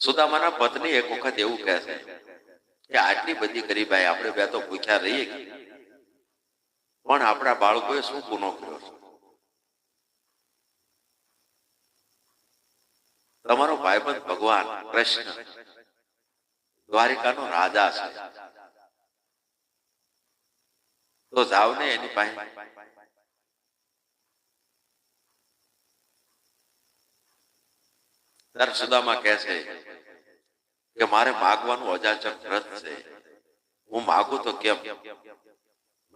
સુદામાના પત્ની એક વખત એવું કહે છે કે આટલી બધી ગરીબાઈ આપણે બે તો ભૂખ્યા રહીએ પણ આપણા બાળકોએ શું ગુનો કર્યો છે? તમારો ભાઈબંધ ભગવાન કૃષ્ણ દ્વારિકાનો રાજા છે, તો જાવ ને એની પાસે. ત્યારે સુદામા કહે છે કે મારે માગવાનું અજાચક વ્રત છે, હું માગું તો કેમ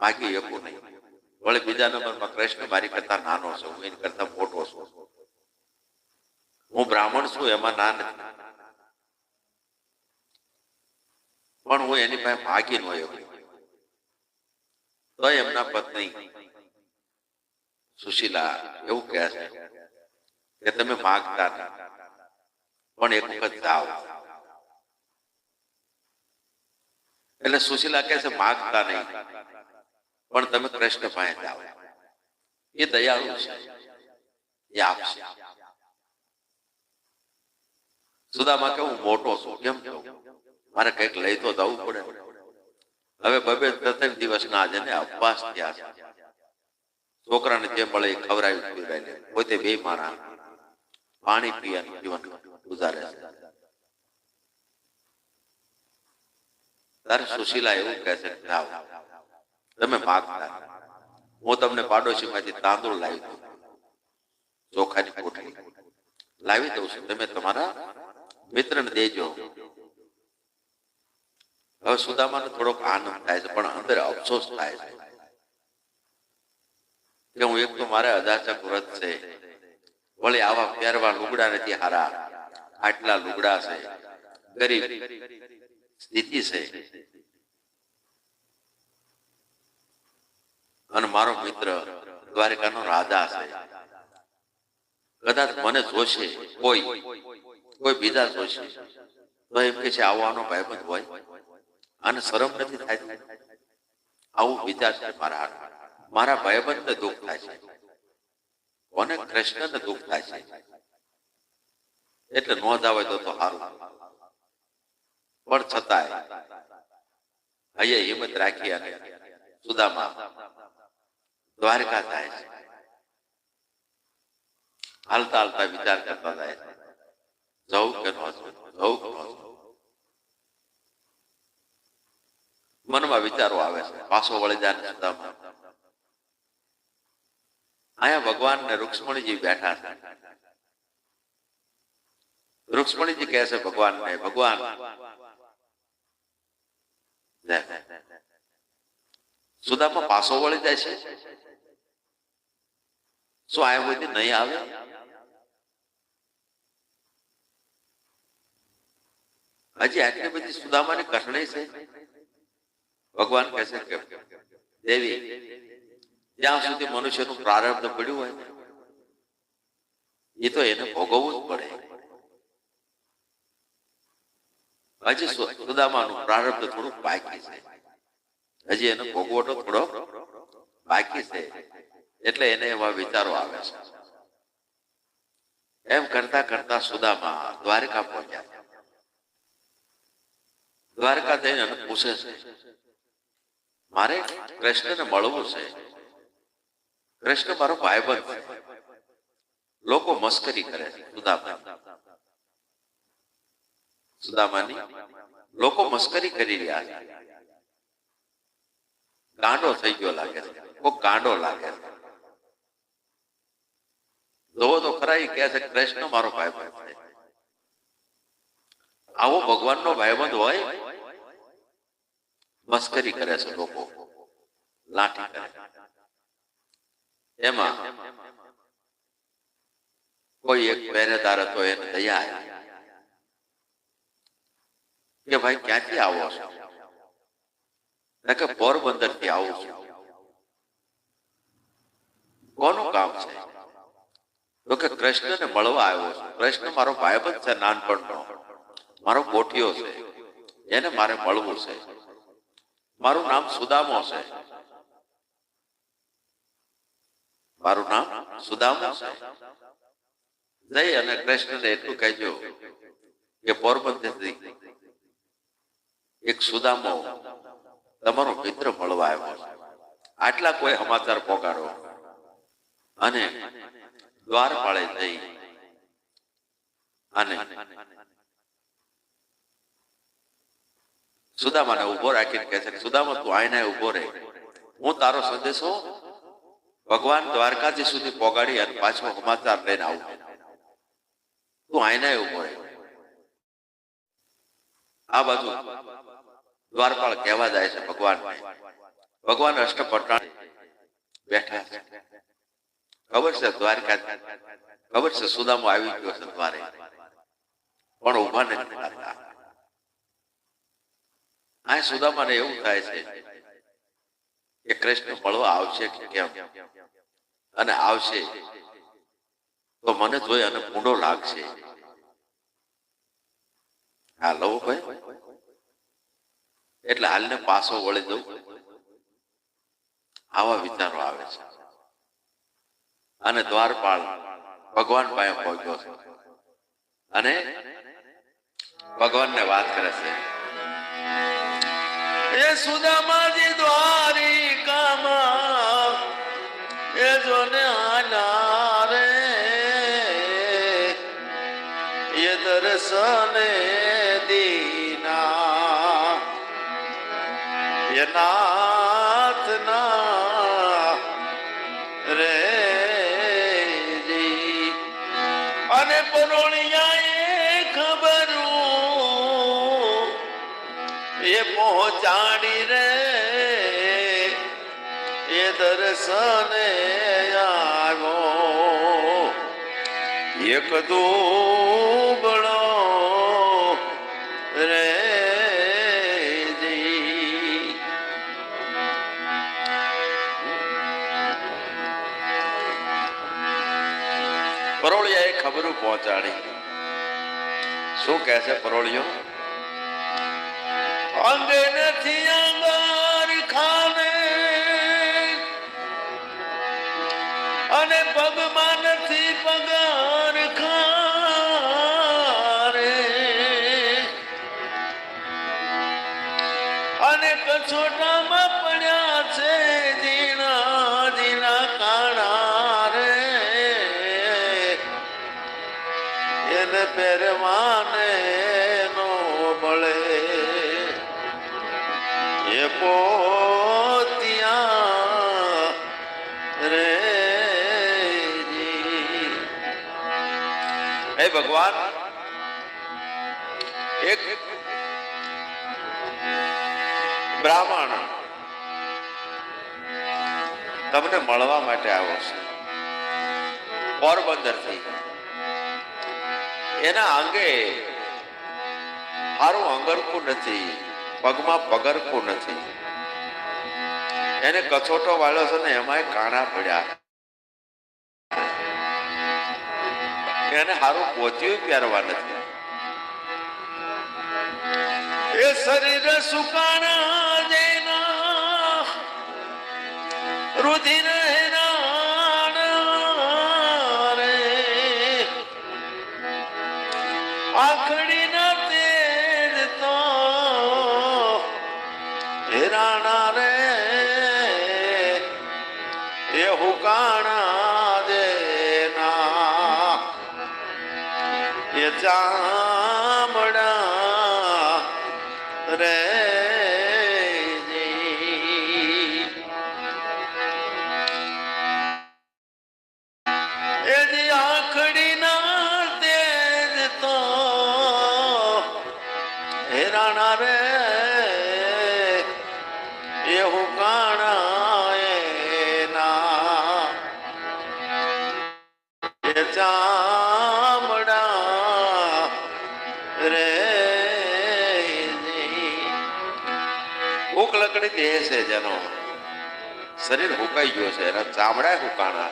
માગી શકું નહીં. વળી બીજા નંબરમાં કૃષ્ણ મારી કરતા નાનો છે, હું એની કરતા મોટો છું. હું બ્રાહ્મણ છું, એમાં ના નથી, પણ હું એની પાસે માગી ન શકું. તો એમના પત્ની સુશીલા એવું કહે છે કે તમે માગતા નહીં, પણ એક વખત જાઓ. એટલે સુશીલા કહે છે માગતા નહીં પણ તમે કૃષ્ણ પાસે જાઓ, એ દયાળુ છે, એ આપશે. સુદામા કે હું મોટો છું, કેમ કહું, મારે કઈક લઈ તો જવું પડે. હવે બબે 3 દિવસ ના છે ને ઉપવાસ થયા છે, છોકરાને જે મળે એ ખવડાવી પીવડાવી, પોતે 2 માણા પાણી પીવાનું જીવન ગુજારે છે. ત્યારે સુશીલા એવું કહે છે જાઓ, તમે માગતા, હું તમને પાડોશીમાંથી તાંદૂળ લાવી દઉં, ચોખાની કોઠડી લાવી દઉં છું, તમે તમારા મિત્રને દેજો. હવે સુદામાને થોડોક આનંદ થાય છે, પણ અંદર અફસોસ થાય છે કે હું એક તો મારે અજાચક વ્રત છે, વળી આવા પહેરવા લુગડા નથી હારા, આટલા લુગડા છે, ગરીબ સ્થિતિ છે, અને મારો મિત્ર દ્વારિકાનો રાજા છે, કદાચ મને જોશે કોઈ બીજા જોશે તો એમ કે છે આવવાનો ભાઈબંધ હોય, આને શરમ નથી થાય? આવું વિચાર છે મારા ભાઈબંધને દુઃખ થાય છે, કોને? કૃષ્ણને દુઃખ થાય છે, એટલે નો જ આવે તો સારું. પણ છતાંય અહીંયા હિંમત રાખી અને સુદામા દ્વારકા જાય છે. હાલતા હાલતા વિચાર કરતા જાય છે, જવું કે ન જવું, મનમાં વિચારો આવે છે. પાછો વળી જાય ને સુદામા. અહીંયા ભગવાન ને રૂક્ષ્મણીજી બેઠા છે. રૂક્ષ્મણીજી કહે છે ભગવાન ને, ભગવાન સુદામા પાછો વળી જાય છે, શું આ બધી નહીં આવે? હજી આટલી બધી સુદામાની કઠણાઈ છે. ભગવાન કહે છે કે દેવી, જ્યાં સુધી મનુષ્યનું પ્રારબ્ધ પડ્યું હોય એ તો એને ભોગવવું જ પડે. હજી સુદામાનું પ્રારબ્ધ થોડુંક બાકી છે, હજી એને ભોગવટો થોડો બાકી છે, એટલે એને એવા વિચારો આવે છે. એમ કરતા કરતા સુદામા દ્વારકા પહોંચ્યા. દ્વારકા જઈને પૂછે છે મારે કૃષ્ણને મળવું છે, કૃષ્ણ મારો ભાઈબંધ છે. લોકો મસ્કરી કરે છે સુદામાની લોકો મસ્કરી કરી રહ્યા છે. ગાંડો થઈ ગયો લાગે છે, કોઈ ગાંડો લાગે છે. જોવો તો ખરા, એ કહે છે કૃષ્ણ મારો ભાઈબંધ છે. આવો ભગવાનનો ભાઈબંધ હોય? મસ્કરી કરે છે લોકો, લાઠી કરે. એમાં કોઈ એક પહેરેદાર હતો, એને દયા આવી કે ભાઈ ક્યાંથી આવો છો? કે પોરબંદર થી આવું છું. કોનું કામ છે? તો કે કૃષ્ણને મળવા આવ્યો છું. કૃષ્ણ મારો ભાઈબંધ છે, નાનપણનો મારો ગોઠિયો છે, એને મારે મળવું છે. મારું નામ સુદામો છે, મારું નામ સુદામો છે. જઈ અને કૃષ્ણને એટલું કહેજો કે પોરબંદરથી એક સુદામો તમારો મિત્ર મળવા આવ્યો છે, આટલા કોઈ સમાચાર પોકાડો. અને દ્વારપાળે જઈ અને સુદામાને ઉભો રાખીને કહે છે કે સુદામા તું આઈને ઉભો રહે, હું તારો સંદેશો ભગવાન દ્વારકાજી સુધી પોગાડી અને પાછો સમાચાર લઈને આવું, તું આઈને ઉભો રહે. આ બાજુ દ્વારપાળ કહેવા જાય છે ભગવાનને, ભગવાન અષ્ટપટરાણી બેઠા છે, ખબર છે દ્વારકા, ખબર છે સુદામો આવી ગયો છે દ્વારે, પણ ઉભા નથી થતા. આ સુદામાને એવું થાય છે કે કૃષ્ણ મળવા આવશે કે કેમ, અને આવશે તો મને જોઈ અને મૂંડો લાગશે. હા લઉં ભાઈ, એટલે હાલને પાછો વળી દઉં, આવા વિચારો આવે છે. અને દ્વારપાળ ભગવાન પાસે પહોંચ્યો છે અને ભગવાનને વાત કરે છે, એ સુદામાજી દ્વારિકામાં એ જોને આના રે એ દર્શને દીના એ નાથના રે અને પરોણિયા ખબરું એ પહોંચાડી રે એ દર્શને આવ્યો એક દુબળો રે. પરોળિયાએ ખબરું પહોંચાડી. શું કહે છે પરોળિયો? અંગે નથી અંગાર ખાને અને પગમાં નથી પગાર ખારે અને કછોટામાં પડ્યા છે જીણા જીણા કાણા રે એને પહેરવાને નો મળે એ પોતિયા રે. હે ભગવાન, એક બ્રાહ્મણ તમને મળવા માટે આવ્યો છે પોરબંદરથી. એના અંગે સારું અંગરખું નથી, પગમાં પગરખું નથી, એને કછોટો વાળ્યો છે ને એમાંય કાણા પડ્યા, એને સારું પોતિયું પહેરવા નથી, એ શરીર સુકાણા જેના રુધિર રે આખડી ના તેજ તો હેરાણા રે એ હુકાણા દેના એ ચામડા રે. એ આખડી ના તેજ તો હેરાણા રે એ હુકાણા એના એ ચામડા રે. ભૂખ લકડી દેહ છે જેનો શરીર હુકાઈ ગયો છે, એના ચામડા હુકાણા,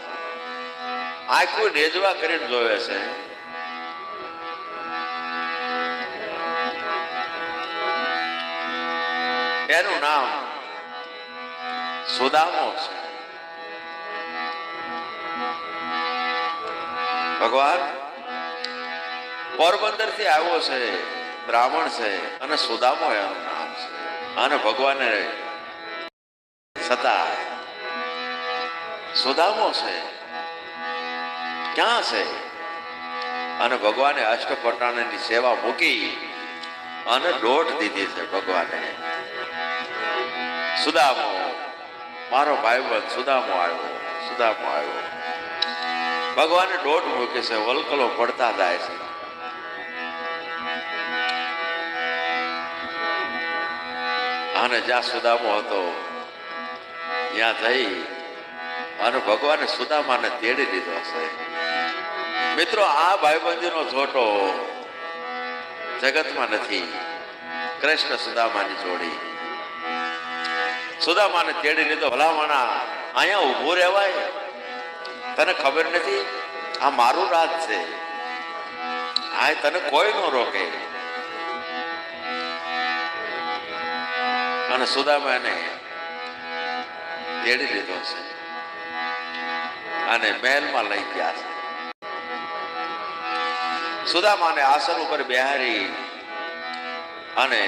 આખું નેજવા કરીને જોવે છે. એનું નામ સુદામો છે. ભગવાન પોરબંદર થી આવ્યો છે, બ્રાહ્મણ છે અને સુદામો એનું નામ છે. અને ભગવાને છતાં સુદામો છે ક્યાં છે? અને ભગવાને અષ્ટપટાણની સેવા મૂકી અને દોટ દીધી છે. ભગવાને સુદામો મારો ભાઈબંધ સુદામો આવ્યો, સુદામો આવ્યો. ભગવાને દોટ મૂકી છે, વલકલો પડતા જાય છે. અને જ્યાં સુદામો હતો ત્યાં જઈ અને ભગવાને સુદામાને તેડી દીધો છે. મિત્રો, આ ભાઈબંધીનો જોટો જગતમાં નથી. કૃષ્ણ સુદામાની જોડી. સુદામાને તેડી લીધો. ભલામણા અહીંયા ઊભું રહેવાય? તને ખબર નથી આ મારું રાજ છે, આ તને કોઈ ન રોકે. અને સુદામાને તેડી લીધો છે અને મહેલમાં લઈ ગયા છે. સુદામાને આસન ઉપર બેહારી અને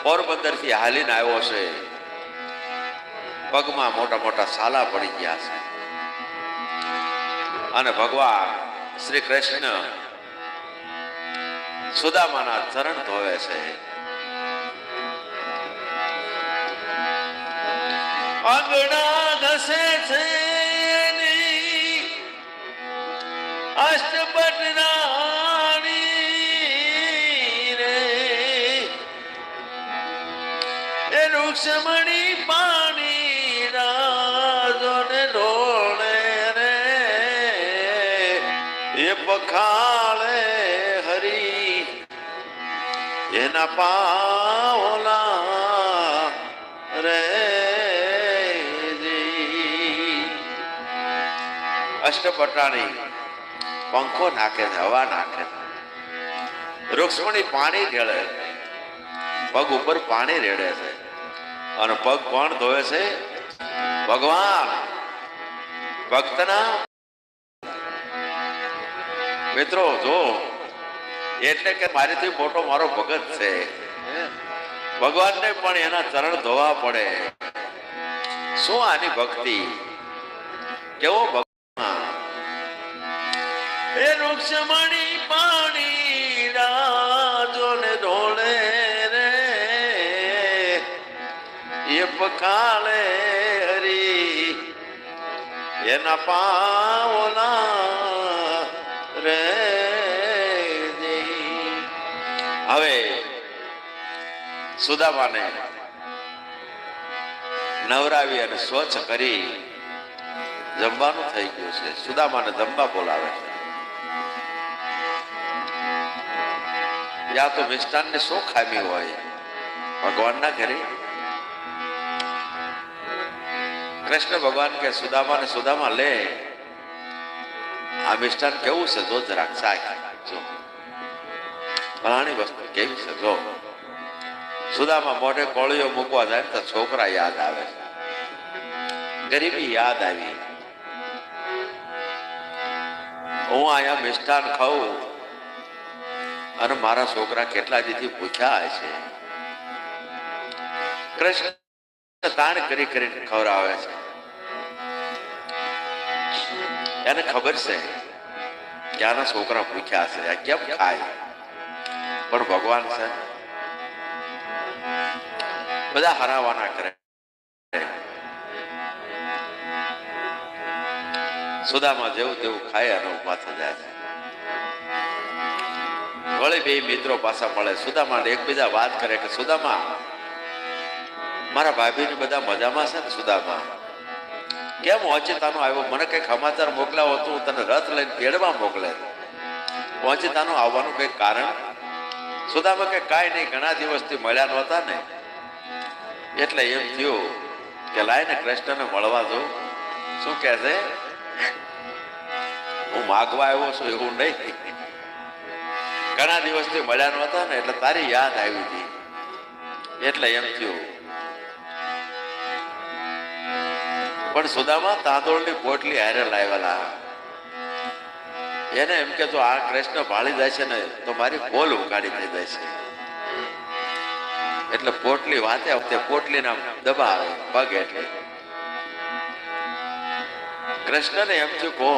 પોરબંદર થી હાલીને આવ્યો છે. પગમાં મોટા મોટા સાલા પડી ગયા છે. અને ભગવાન શ્રી કૃષ્ણ સુદામાના ચરણ ધોવે છે. આંગણા ઘસે છે અષ્ટપટરાણી રે, એ રૂક્ષમણી પાણી રાજો ને ઢોળે રે, એ પખાળે હરી એના પાવલા રે. અષ્ટપટાણી પંખો નાખે છે, હવા નાખે છે. રૂક્ષ્મણી પાણી રેડે, પગ ઉપર પાણી રેડે છે. અને પગ કોણ ધોવે છે? ભગવાન ભક્તના. મિત્રો જો, એટલે કે મારીથી મોટો મારો ભગત છે. ભગવાનને પણ એના ચરણ ધોવા પડે. શું આની ભક્તિ! કેવો ભક્ત! એ રૂક્ષમણી પાણી રાજો ને ઢોળે રે, એ પખાળે હરી એના પાવલા રે. હવે સુદામાને નવરાવી અને સ્વચ્છ કરી જમવાનું થઈ ગયું છે. સુદામાને જમવા બોલાવે છે. યા તો મિષ્ટાન ને શું ખામી હોય ભગવાનના ઘરે? કૃષ્ણ ભગવાન કે સુદામાને, સુદામા લે આ મિષ્ટાન કેવું છે જો જરાક સાય જો, ફલાણી વસ્તુ કેવી છે જો. સુદામા મોઢે કોળીઓ મૂકવા જાય તો છોકરા યાદ આવે, ગરીબી યાદ આવી. હું અહીંયા મિષ્ટાન ખાઉં અને મારા છોકરા કેટલા દીથી ભૂખ્યા છે. કૃષ્ણ તાણ કરી કરીને ખવડાવે છે. એને ખબર છે કે આના છોકરા ભૂખ્યા છે, આ કેમ ખાય? પણ ભગવાન છે, બધા હરાવાના કરે. સુદામા જેવું તેવું ખાય અને ઉભા થઈ જાય છે. વળી બે મિત્રો પાછા મળે. સુદામા એકબીજા વાત કરે કે સુદામા, મારા ભાભી ને બધા મજામાં છે ને? સુદામા કેમ ઓચિતાનો આવ્યો? મને કઈક સમાચાર મોકલાવો તો હું તને રથ લઈને તેડવા મોકલે. ઓચિતાનો આવવાનું કઈક કારણ? સુદામા કે કાંઈ નહીં, ઘણા દિવસથી મળ્યા નહોતા ને એટલે એમ થયું કે લાઈને કૃષ્ણને મળવા દઉં. શું કહે છે? હું માગવા આવ્યો છું એવું નહીં, ઘણા દિવસથી મળ્યા નહોતા ને એટલે તારી યાદ આવી હતી એટલે એમ થયું. પણ સુદામા તાંદોળની પોટલી હારે લાવેલા. એને એમ કે તો આ કૃષ્ણ ભાળી જાય છે ને તો મારી બોલ ઉકાળી થઈ જાય છે. એટલે પોટલી વાતે વખતે પોટલીના દબાવે પગ એટલે કૃષ્ણને એમ થયું કહો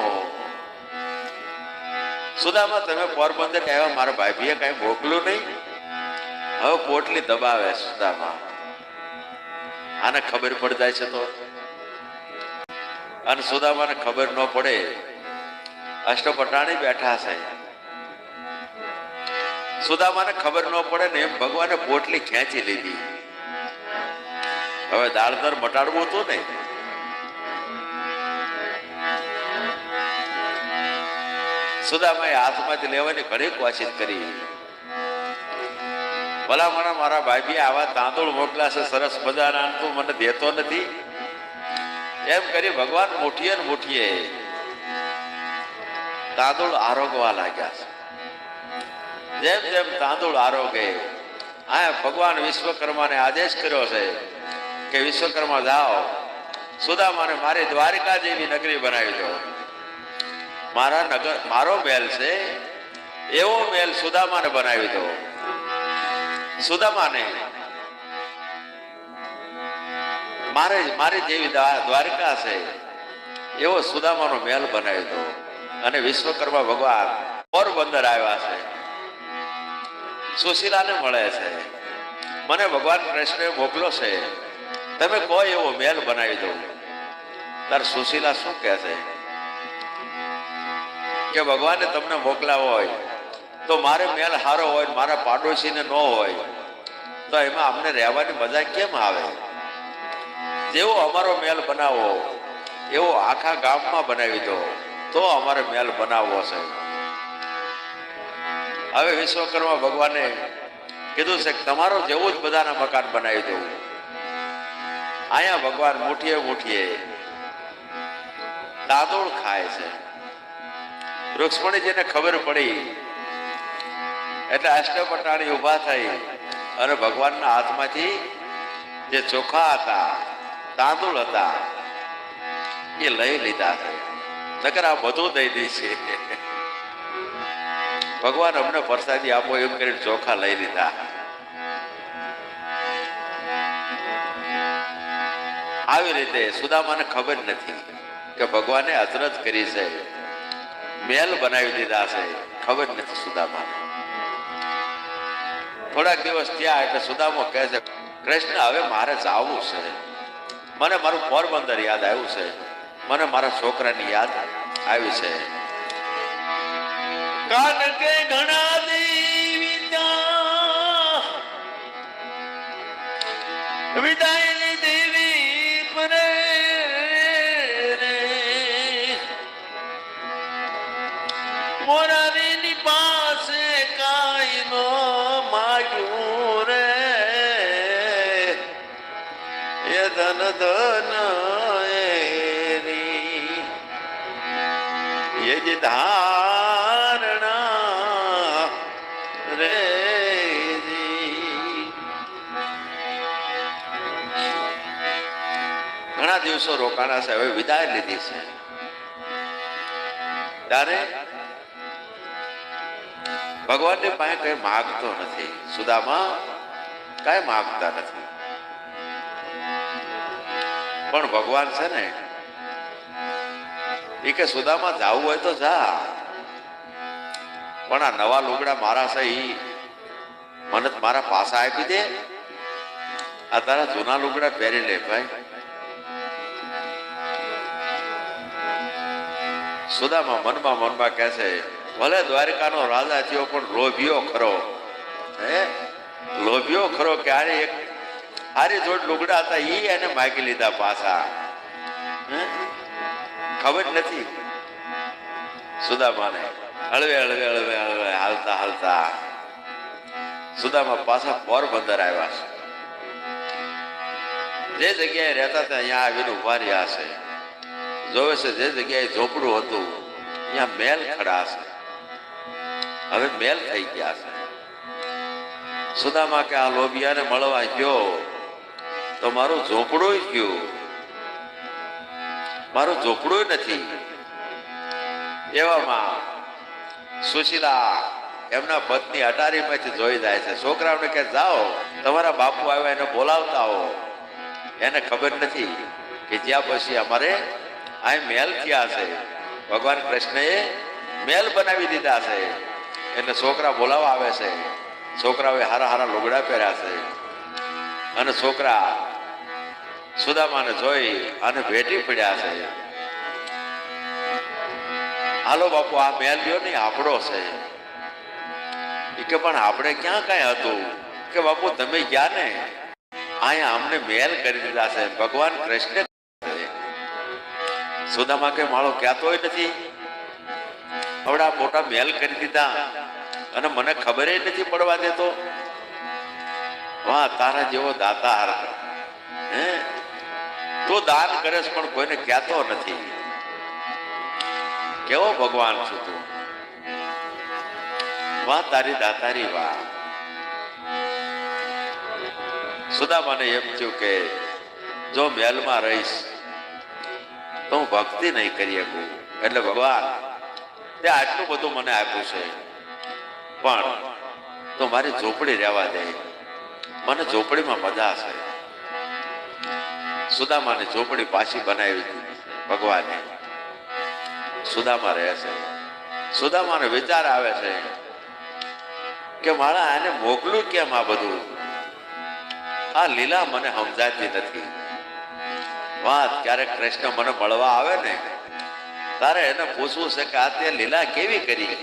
સુદામા તમે પોરબંદર આવ્યા મારા ભાભીએ કઈ મોકલું નહીં. હવે પોટલી દબાવે સુદામા. આને ખબર પડી જાય છે તો અને સુદામાને ખબર ન પડે. અષ્ટપટાણી બેઠા છે. સુદામાને ખબર ન પડે ને એમ ભગવાને પોટલી ખેંચી લીધી. હવે દાળદર મટાડવું હતું ને સુદામાએ હાથમાંથી લેવાની ઘણી કોશિશ કરી. ભલામણા મારા ભાભી આવા તાંદુળ મોકલાશે સરસ મજાના તું મને દેતો નથી એમ કરી ભગવાન મુઠીએ ને મુઠીએ તાંદુળ આરોગવા લાગ્યા છે. જેમ જેમ તાંદુળ આરોગે આ ભગવાન વિશ્વકર્માને આદેશ કર્યો છે કે વિશ્વકર્મા જાઓ સુદામાને મારી દ્વારિકા જેવી નગરી બનાવી દો. મારા નગર મારો મહેલ છે એવો મહેલ સુદામાને બનાવી દો. સુદામાને મારી જેવી દ્વારિકા છે એવો સુદામાનો મહેલ બનાવી દો. અને વિશ્વકર્મા ભગવાન પોરબંદર આવ્યા છે. સુશીલાને મળે છે. મને ભગવાન કૃષ્ણએ મોકલો છે તમે કહો એવો મહેલ બનાવી દો. તાર સુશીલા શું કહે છે કે ભગવાને તમને મોકલા હોય તો મારે મહેલ હારો હોય મારા પાડોશીને ન હોય તો એમાં અમને રહેવાની મજા કેમ આવે? જેવો અમારો મહેલ બનાવો એવો આખા ગામમાં બનાવી દો તો અમારે મહેલ બનાવવો છે. હવે વિશ્વકર્મા ભગવાને કીધું છે કે તમારો જેવું જ બધાના મકાન બનાવી દઉં. અહીંયા ભગવાન મુઠીએ મુઠીએ તાંદુળ ખાય છે. રૂક્ષ્મણીજીને ખબર પડી એટલે અષ્ટપટાણી ઉભા થઈ અને ભગવાનના હાથમાંથી જે ચોખા હતા તાંદુળ હતા એ લઈ લીધા છે. નકર આ બધું દઈ દી છે. ભગવાન અમને પ્રસાદી આપો એમ કરીને ચોખા લઈ લીધા. આવી રીતે સુદામાને ખબર નથી કે ભગવાને હસરત કરી છે મહેલ બનાવી દીધા છે. ખબર નથી સુદામાને. થોડાક દિવસ ત્યાં એટલે સુદામો કહે છે કૃષ્ણ હવે મારે જવું છે. મને મારું પોરબંદર યાદ આવ્યું છે. મને મારા છોકરાની યાદ આવી છે. કાન કે ઘણા વિદાય દેવી પરે મોરારીની પાસે કાઈ નો માગ્યું રે એ ધન ધન એની એ જે ધારણા રે. ઘણા દિવસો રોકાણા છે. હવે વિદાય લીધી છે ત્યારે ભગવાનની પાસે કઈ માગતો નથી. સુદામા કઈ માગતા નથી. પણ ભગવાન છે ને એ કે સુદામા જાવું હોય તો જા પણ આ નવા લુગડા મારા છે ઈ મને મારા પાસા આપી દે. આ તારા જૂના લુગડા પહેરી લે ભાઈ. સુદામા મનમાં મનમાં કહે છે ભલે દ્વારિકાનો રાજા થયો પણ લોભિયો ખરો. લોભિયો ખરો કે આરે એક હારી જોડ લુગડા હતા ઈ એને માગી લીધા પાછા. ખબર નથી સુદામાને. હળવે હળવે હળવે હળવે હાલતા હાલતા સુદામા પાછા પોરબંદર આવ્યા છે. જે જગ્યાએ રહેતા હતા અહીંયા આવીને ઉભા રહ્યા છે. જોવે છે જે જગ્યાએ ઝોપડું હતું અહીંયા મહેલ ખડા છે. હવે મહેલ થઈ ગયા છે. સુદામા કે આ લોભિયાને મળવા ગયો તો મારું ઝોપડું ગયું. મારું ઝોપડું નથી. એવામાં સુશીલા એમના પત્ની અટારીમાંથી જોઈ જાય છે. છોકરાઓને કે જાઓ તમારા બાપુ આવ્યા એને બોલાવતા હો. એને ખબર નથી કે જ્યાં પછી અમારે આ મહેલ થયા છે. ભગવાન કૃષ્ણએ મહેલ બનાવી દીધા છે. એટલે છોકરા બોલાવવા આવે છે. છોકરાઓએ હારા હારા લુગડા પહેર્યા છે અને છોકરા સુદામાને જોઈ અને ભેટી પડ્યા છે. હાલો બાપુ આ મહેલ લ્યો ને આપણો છે. કે પણ આપણે ક્યાં કઈ હતું કે બાપુ તમે ગયા ને અહીંયા અમને મહેલ કરી દીધા છે. ભગવાન કૃષ્ણ સુદામા કે માળો કહેતોય નથી આવડા મોટા મહેલ કરી દીધા અને મને ખબર નથી પડવા દેતો. વાહ તારા જેવો દાતાર હે તો દાન કરે પણ કોઈને કહેતો નથી. કેવો ભગવાન છું તું. વાહ તારી દાતારી વાહ. સુદામાને એમ થયું કે જો મહેલમાં રહીશ તો હું ભક્તિ નહીં કરી શકું. એટલે ભગવાન તે આટલું બધું મને આપ્યું છે પણ તો મારી ઝોપડી રહેવા દે. મને ઝોપડીમાં મજા છે. સુદામાને ઝોપડી પાછી બનાવી ભગવાને. સુદામા રહે છે. સુદામાને વિચાર આવે છે કે મારા આને મોકલું કેમ આ બધું. આ લીલા મને સમજાતી નથી. વાત ક્યારેક કૃષ્ણ મને મળવા આવે ને તારે એને પૂછવું છે કે આ તે લીલા કેવી કરી.